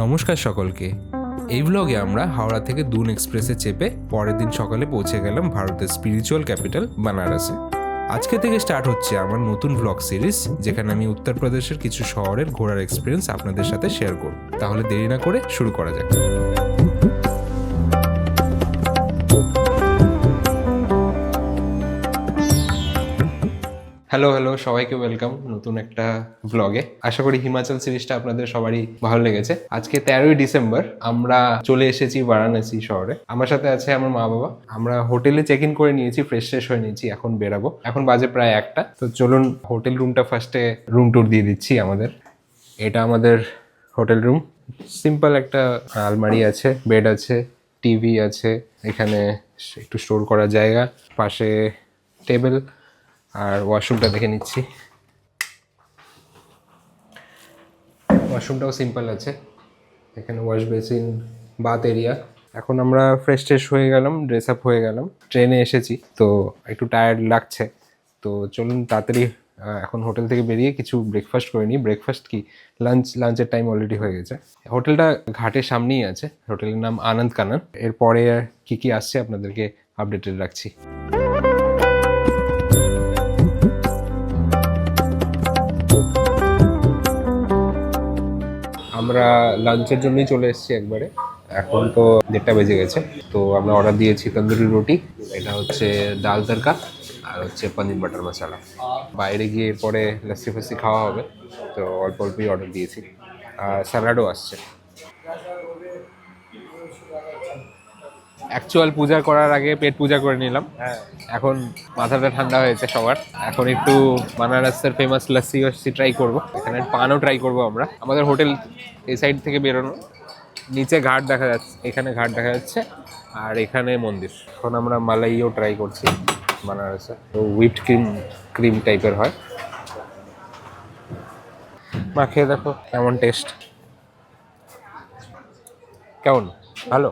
নমস্কার সকলকে। এই ব্লগে আমরা হাওড়া থেকে দুন এক্সপ্রেসে চেপে পরের দিন সকালে পৌঁছে গেলাম ভারতের স্পিরিচুয়াল ক্যাপিটাল বানারসে। আজকে থেকে স্টার্ট হচ্ছে আমার নতুন ব্লগ সিরিজ, যেখানে আমি উত্তরপ্রদেশের কিছু শহরের ঘোরার এক্সপিরিয়েন্স আপনাদের সাথে শেয়ার করব। তাহলে দেরি না করে শুরু করা যাক। হ্যালো সবাইকে ওয়েলকাম নতুন একটা ব্লগে। আশা করি হিমাচল সিরিজটা আপনাদের সবারই ভালো লেগেছে। আজকে 13ই ডিসেম্বর আমরা চলে এসেছি বারাণসী শহরে। আমার সাথে আছে আমার মা বাবা। আমরা হোটেলে চেক ইন করে নিয়েছি, ফ্রেশ হয়ে নিয়েছি, এখন বেরাবো। এখন বাজে প্রায় 1টা। তো চলুন হোটেল রুমটা ফার্স্টে রুম ট্যুর দিয়ে দিচ্ছি আমাদের। এটা আমাদের হোটেল রুম। সিম্পল একটা আলমারি আছে, বেড আছে, টিভি আছে, এখানে একটু স্টোর করার জায়গা, পাশে টেবিল, আর ওয়াশরুমটা দেখে নিচ্ছি। ওয়াশরুমটাও সিম্পল আছে, এখানে ওয়াশ বেসিন, বাথ এরিয়া। এখন আমরা ফ্রেশ হয়ে গেলাম, ড্রেস আপ হয়ে গেলাম। ট্রেনে এসেছি তো একটু টায়ার্ড লাগছে, তো চলুন তাড়াতাড়ি এখন হোটেল থেকে বেরিয়ে কিছু ব্রেকফাস্ট করে নিই। ব্রেকফাস্ট কি, লাঞ্চের টাইম অলরেডি হয়ে গেছে। হোটেলটা ঘাটের সামনেই আছে, হোটেলের নাম আনন্দ কানন। এরপরে কি আসছে আপনাদেরকে আপডেটেড রাখছি। আমরা লাঞ্চের জন্যই চলে এসেছি একবারে। এখন তো 1:30 বেজে গেছে। তো আমরা অর্ডার দিয়েছি তন্দুরি রুটি, এটা হচ্ছে ডাল তড়কা, আর হচ্ছে পনির বাটার মশলা। বাইরে গিয়ে এরপরে লস্যি ফস্যি খাওয়া হবে, তো অল্পই অর্ডার দিয়েছি। আর স্যালাডও আসছে। অ্যাকচুয়াল পূজা করার আগে পেট পূজা করে নিলাম। এখন মাথাটা ঠান্ডা হয়েছে সবার। এখন একটু বানারসের ফেমাস লস্যি ট্রাই করব। এখানে পানও ট্রাই করব আমরা। আমাদের হোটেল এই সাইড থেকে বেরোনো, নিচে ঘাট দেখা যাচ্ছে, এখানে ঘাট দেখা যাচ্ছে, আর এখানে মন্দির। এখন আমরা মালাইও ট্রাই করছি বানারসে। তো হুইপড ক্রিম টাইপের হয়। মা খেয়ে দেখো কেমন টেস্ট। কেমন? ভালো?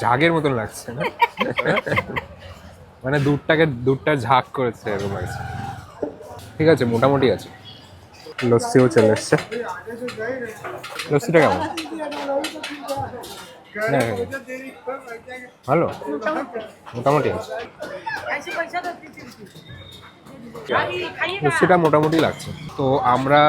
ঝাগের মতন লাগছে না? মানে দুধটা ঝাঁক করেছে এরকম লাগছে। ঠিক আছে, মোটামুটি আছে। লস্যিও চলে এসছে। লস্যিটা কেমন? ভালো, মোটামুটি আছে। লস্যিটা মোটামুটি লাগছে। তো আমরা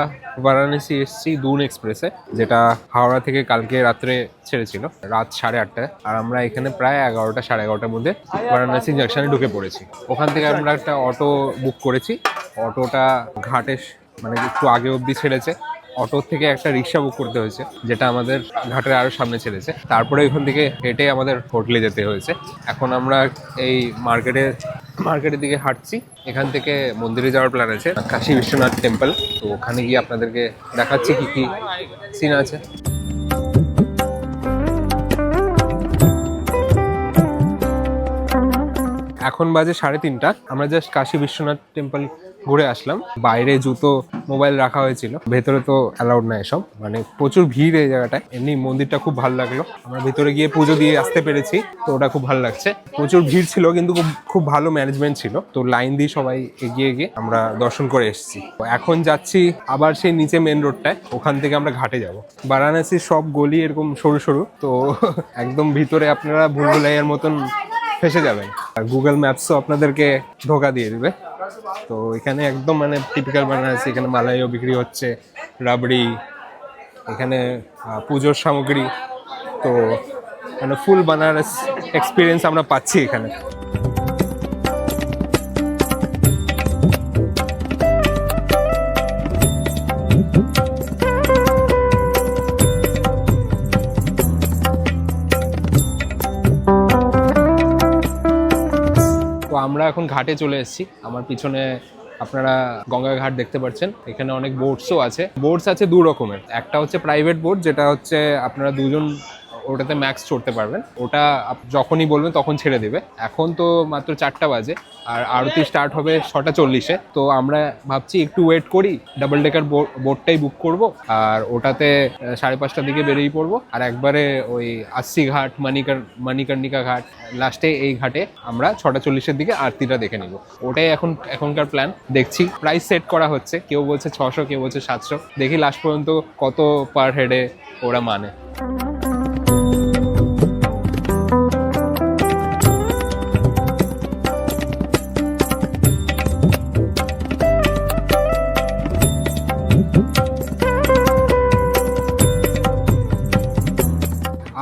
বারাণসী এসেছি দুন এক্সপ্রেসে, যেটা হাওড়া থেকে কালকে রাত্রে ছেড়েছিল রাত 8:30টায়। আর আমরা এখানে প্রায় 11টা সাড়ে 11টার মধ্যে বারাণসী জাংশনে ঢুকে পড়েছি। ওখান থেকে আমরা একটা অটো বুক করেছি। অটোটা ঘাটে মানে একটু আগে অবধি ছেড়েছে। অটো থেকে একটা রিক্সা বুক করতে হয়েছে, যেটা আমাদের ঘাটের আরো সামনে ছেড়েছে। তারপরে ওইখান থেকে হেঁটে আমাদের হোটেলে যেতে হয়েছে। এখন আমরা এই মার্কেটের দিকে হাঁটছি। এখান থেকে মন্দিরে যাওয়ার প্ল্যান আছে, কাশী বিশ্বনাথ টেম্পল। তো ওখানে গিয়ে আপনাদেরকে দেখাচ্ছি কি সিন আছে। এখন বাজে 3:30। আমরা জাস্ট কাশী বিশ্বনাথ টেম্পল ঘুরে আসলাম। বাইরে জুতো, মোবাইল রাখা হয়েছিল, ভেতরে তো অ্যালাউড না এসব। মানে প্রচুর ভিড় এই জায়গাটায়। এমনি মন্দিরটা খুব ভালো লাগলো, আমরা ভেতরে গিয়ে পুজো দিয়ে আসতে পেরেছি, তো ওটা খুব ভালো লাগছে। প্রচুর ভিড় ছিল কিন্তু খুব ভালো ম্যানেজমেন্ট ছিল। তো লাইন দিয়ে সবাই এগিয়ে আমরা দর্শন করে এসেছি। এখন যাচ্ছি আবার সেই নিচে মেন রোডটায়, ওখান থেকে আমরা ঘাটে যাব। বারাণসীর সব গলি এরকম সরু, তো একদম ভিতরে আপনারা ভুলভুলাইয়ার মতন ফেসে যাবেন। আর গুগল ম্যাপসও আপনাদেরকে ধোকা দিয়ে দিবে। তো এখানে একদম মানে টিপিক্যাল বানারসি। এখানে মালাইও বিক্রি হচ্ছে, রাবড়ি, এখানে পুজোর সামগ্রী। তো মানে ফুল বানারস এক্সপিরিয়েন্স আমরা পাচ্ছি এখানে। তো আমরা এখন ঘাটে চলে এসেছি। আমার পিছনে আপনারা গঙ্গা ঘাট দেখতে পাচ্ছেন। এখানে অনেক বোটসও আছে। বোটস আছে 2 রকমের। একটা হচ্ছে প্রাইভেট বোট, যেটা হচ্ছে আপনারা 2জন ওটাতে ম্যাক্স চড়তে পারবেন। ওটা যখনই বলবেন তখন ছেড়ে দেবে। এখন তো মাত্র 4টা বাজে আর আরতি স্টার্ট হবে 6টা 40-এ। তো আমরা ভাবছি একটু ওয়েট করি, ডাবল ডেকার বোটটাই বুক করব আর ওটাতে 5:30টার দিকে বেরিয়ে পড়বো। আর একবারে ওই 80 ঘাট, মণিকর্ণিকা ঘাট, লাস্টে এই ঘাটে আমরা 6টা 40-এর দিকে আরতিটা দেখে নিব। ওটাই এখনকার প্ল্যান। দেখছি প্রাইস সেট করা হচ্ছে, কেউ বলছে 600, কেউ বলছে 700। দেখি লাস্ট পর্যন্ত কত পার হেডে ওরা মানে।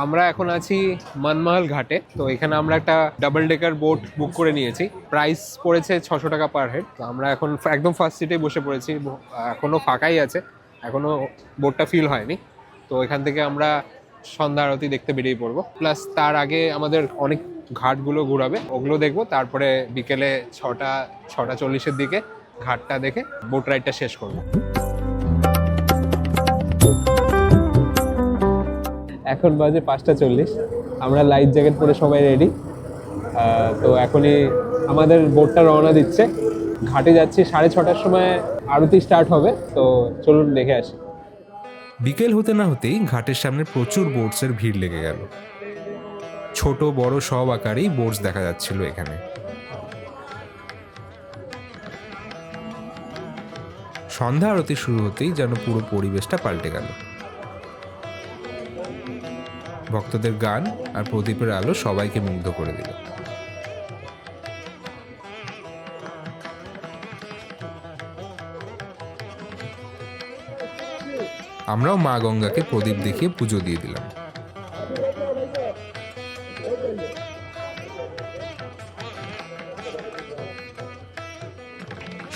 আমরা এখন আছি মনমহল ঘাটে। তো এখানে আমরা একটা ডাবল ডেকার বোট বুক করে নিয়েছি। প্রাইস পড়েছে 600 টাকা পার হেড। তো আমরা এখন একদম ফার্স্ট সিটে বসে পড়েছি। এখনো ফাঁকাই আছে, এখনো বোটটা ফিল হয়নি। তো এখান থেকে আমরা সন্ধ্যা আরতি দেখতে বেরিয়ে পড়বো। প্লাস তার আগে আমাদের অনেক ঘাটগুলো ঘোরাবে, ওগুলো দেখবো। তারপরে বিকেলে 6টা 40-এর দিকে ঘাটটা দেখে বোট রাইডটা শেষ করবো। এখন বাজে 5টা 40। আমরা লাইফ জ্যাকেট পরে সবাই রেডি। তো এখনই আমাদের বোটটা রওনা দিচ্ছে। ঘাটে যাচ্ছি 6:30টার সময়, আরতি স্টার্ট হবে। তো চলুন দেখে আসি। বিকেল হতে না হতেই ঘাটের সামনে প্রচুর বোটসের ভিড় লেগে গেল। ছোট বড় সব আকারেই বোটস দেখা যাচ্ছিল এখানে। সন্ধ্যা আরতি শুরু হতেই যেন পুরো পরিবেশটা পাল্টে গেল। ভক্তদের গান আর প্রদীপের আলো সবাইকে মুগ্ধ করে দিল। আমরাও মা গঙ্গাকে প্রদীপ দেখিয়ে পুজো দিয়ে দিলাম।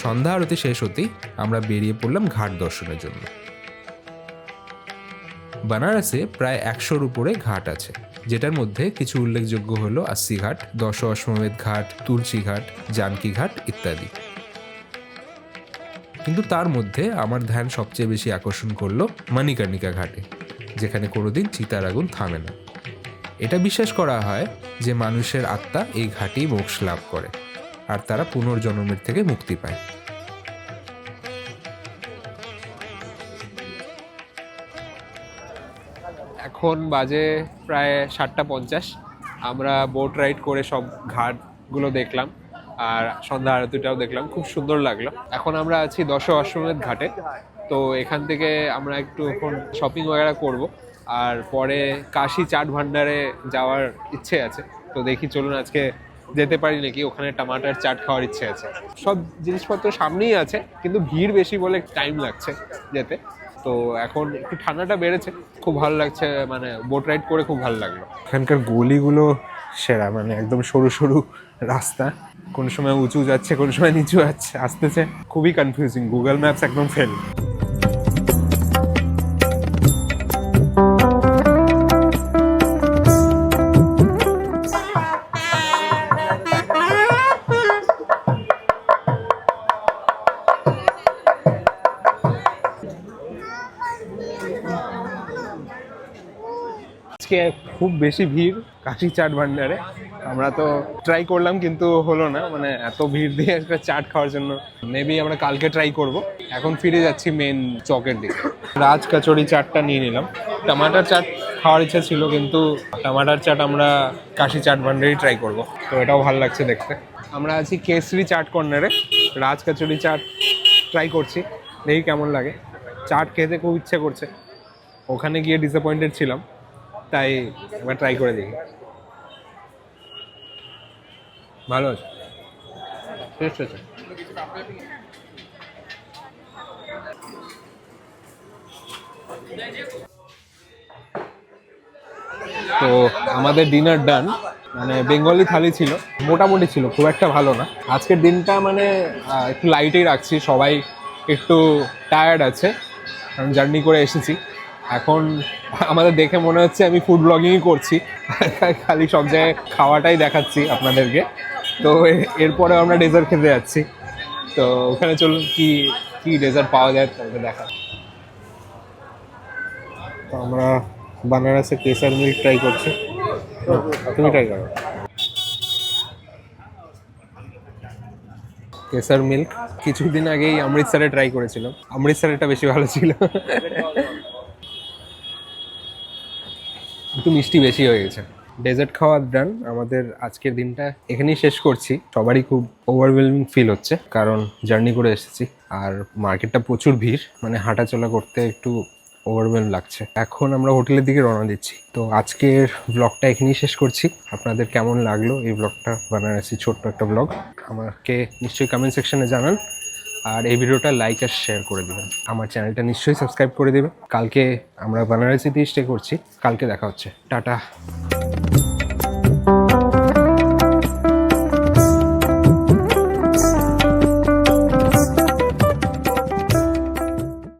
সন্ধ্যা আরতি শেষ হতেই আমরা বেরিয়ে পড়লাম ঘাট দর্শনের জন্য। বানারসে প্রায় 100-র উপরে ঘাট আছে, যেটার মধ্যে কিছু উল্লেখযোগ্য হলো 80 ঘাট, 10 অশ্বমেধ ঘাট, তুলসী ঘাট, জানকী ঘাট ইত্যাদি। কিন্তু তার মধ্যে আমার ধ্যান সবচেয়ে বেশি আকর্ষণ করলো মণিকর্ণিকা ঘাটে, যেখানে কোনোদিন চিতার আগুন থামে না। এটা বিশ্বাস করা হয় যে মানুষের আত্মা এই ঘাটেই মোক্ষ লাভ করে আর তারা পুনর্জন্মের থেকে মুক্তি পায়। এখন বাজে প্রায় 7টা 50। আমরা বোট রাইড করে সব ঘাটগুলো দেখলাম আর সন্ধ্যা আরতিটাও দেখলাম, খুব সুন্দর লাগলো। এখন আমরা আছি 10 অশ্বমেধ ঘাটে। তো এখান থেকে আমরা একটু এখন শপিং ওয়াগেরা করব আর পরে কাশী চাট ভান্ডারে যাওয়ার ইচ্ছে আছে। তো দেখি চলুন আজকে যেতে পারি নাকি, ওখানে টমাটার চাট খাওয়ার ইচ্ছে আছে। সব জিনিসপত্র সামনেই আছে, কিন্তু ভিড় বেশি বলে টাইম লাগছে যেতে। তো এখন একটু ঠান্ডাটা বেড়েছে, খুব ভালো লাগছে, মানে বোট রাইড করে খুব ভালো লাগলো। এখানকার গলিগুলো সেরা, মানে একদম সরু সরু রাস্তা, কোন সময় উঁচু যাচ্ছে কোন সময় নিচু আসতেছে, খুবই কনফিউজিং। গুগল ম্যাপস একদম ফেল। আজকে খুব বেশি ভিড় কাশী চাট ভান্ডারে। আমরা তো ট্রাই করলাম কিন্তু হলো না, মানে এত ভিড় দিয়ে একটা চাট খাওয়ার জন্য। মেবি আমরা কালকে ট্রাই করব। এখন ফিরে যাচ্ছি মেন চকের দিকে। রাজ কচুরি চাটটা নিয়ে নিলাম। টমাটার চাট খাওয়ার ইচ্ছা ছিল, কিন্তু টমাটার চাট আমরা কাশী চাট ভান্ডারেই ট্রাই করব। তো এটাও ভালো লাগছে দেখতে। আমরা আছি কেসরি চাট কর্নারে। রাজ কচুরি চাট ট্রাই করছি, দেখি কেমন লাগে। চাট খেতে খুব ইচ্ছে করছে, ওখানে গিয়ে ডিসঅ্যাপয়েন্টেড ছিলাম, তাই এবার ট্রাই করে দেখি। ভালো আছে, টেস্ট আছে। তো আমাদের ডিনার ডান। মানে বেঙ্গলি থালি ছিল, মোটামুটি ছিল, খুব একটা ভালো না। আজকের দিনটা মানে একটু লাইটেই রাখছি। সবাই একটু টায়ার্ড আছে, কারণ জার্নি করে এসেছি। এখন আমাদের দেখে মনে হচ্ছে আমি ফুড ব্লগিংই করছি, খালি সব জায়গায় খাওয়াটাই দেখাচ্ছি আপনাদেরকে। তো এরপরে আমরা ডেজার্ট খেতে যাচ্ছি। তো ওখানে চলুন কি কি ডেজার্ট পাওয়া যায় তাহলে দেখা। তো আমরা বানারসে কেসার মিল্ক ট্রাই করছি। তুমি ট্রাই করো কেসার মিল্ক। কিছুদিন আগেই অমৃতসরে ট্রাই করেছিলাম, অমৃতসরেরটা বেশি ভালো ছিল। একটু মিষ্টি বেশি হয়ে গেছে। ডেজার্ট খাওয়া ডান, আমাদের আজকের দিনটা এখানেই শেষ করছি। সবারই খুব ওভারওয়েলমিং ফিল হচ্ছে, কারণ জার্নি করে এসেছি আর মার্কেটটা প্রচুর ভিড়, মানে হাঁটাচলা করতে একটু ওভারওয়েলম লাগছে। এখন আমরা হোটেলের দিকে রওনা দিচ্ছি। তো আজকের ব্লগটা এখানেই শেষ করছি। আপনাদের কেমন লাগলো এই ব্লগটা, বানারসি ছোট্ট একটা ব্লগ, আমাকে নিশ্চয়ই কমেন্ট সেকশনে জানান। আর এই ভিডিওটা লাইক আর শেয়ার করে দেবেন। আমার চ্যানেলটা নিশ্চয়ই সাবস্ক্রাইব করে দেবেন। কালকে আমরা বানারসিতেই স্টে করছি। কালকে দেখা হচ্ছে। টাটা।